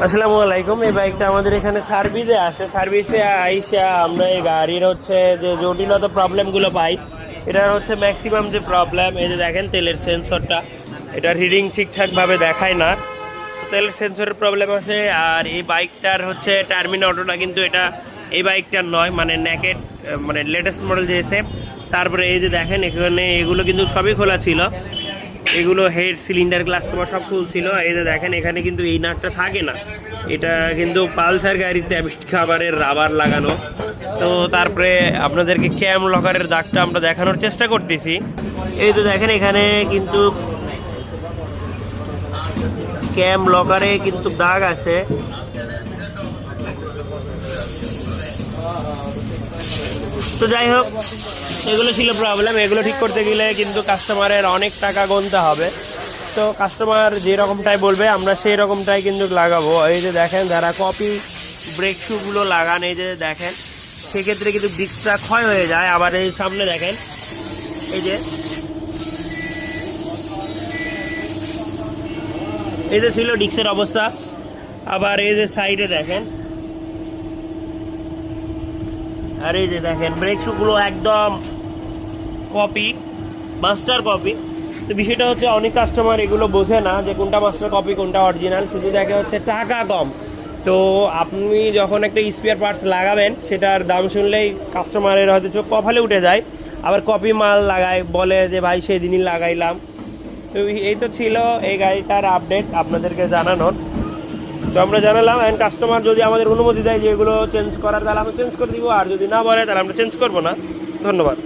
আসসালামু আলাইকুম। এই বাইকটা আমাদের এখানে সার্ভিসে আসে। সার্ভিসে আইসা আমরা এই গাড়ির হচ্ছে যে জটিলতা প্রবলেমগুলো পাই, এটার হচ্ছে ম্যাক্সিমাম যে প্রবলেম, এই যে দেখেন তেলের সেন্সরটা, এটা রিডিং ঠিকঠাকভাবে দেখায় না, তো তেলের সেন্সরের প্রবলেম আছে। আর এই বাইকটার হচ্ছে টার্মিনা অটোটা কিন্তু এটা এই বাইকটার নয়, মানে নেকেড, মানে লেটেস্ট মডেল দিয়েছে। তারপরে এই যে দেখেন এখানে এগুলো কিন্তু সবই খোলা ছিল, এগুলো হেড সিলিন্ডার গ্লাস কভার সব খুলছিল। এই যে দেখেন এখানে কিন্তু এই নাটটা থাকে না, এটা কিন্তু পালসার গাড়ির ট্যাবলেট খাবারের রাবার লাগানো। তো তারপরে আপনাদেরকে ক্যাম লকারের দাগটা আমরা দেখানোর চেষ্টা করতেছি। এই তো দেখেন এখানে কিন্তু ক্যাম লকারে কিন্তু দাগ আছে। তো যাই হোক, এগুলো ছিল প্রবলেম। এগুলো ঠিক করতে গেলে কিন্তু কাস্টমারের অনেক টাকা গুনতে হবে। তো কাস্টমার যেরকমটাই বলবে আমরা সেই রকমটাই কিন্তু লাগাবো। এই যে দেখেন যারা কপি ব্রেক শুগুলো লাগান, এই যে দেখেন সেক্ষেত্রে কিন্তু ডিস্কটা ক্ষয় হয়ে যায়। আবার এই সামনে দেখেন, এই যে ছিল ডিস্কের অবস্থা। আবার এই যে সাইডে দেখেন, আর এই যে দেখেন ব্রেক শুগুলো একদম কপি, মাস্টার কপি। তো বিষয়টা হচ্ছে অনেক কাস্টমার এগুলো বোঝে না যে কোনটা মাস্টার কপি কোনটা অরিজিনাল, শুধু দেখে হচ্ছে টাকা কম। তো আপনি যখন একটা স্পেয়ার পার্টস লাগাবেন সেটার দাম শুনলেই কাস্টমারের হয়তো চোখ কপালে উঠে যায়, আবার কপি মাল লাগায়, বলে যে ভাই সেদিনই লাগাইলাম। তো এই তো ছিল এই গাড়িটার আপডেট আপনাদেরকে জানানোর। তো আমরা জানালাম, অ্যান্ড কাস্টমার যদি আমাদের অনুমতি দেয় যে এগুলো চেঞ্জ করার, তাহলে আমরা চেঞ্জ করে দিব, আর যদি না বলে তাহলে আমরা চেঞ্জ করবো না। ধন্যবাদ।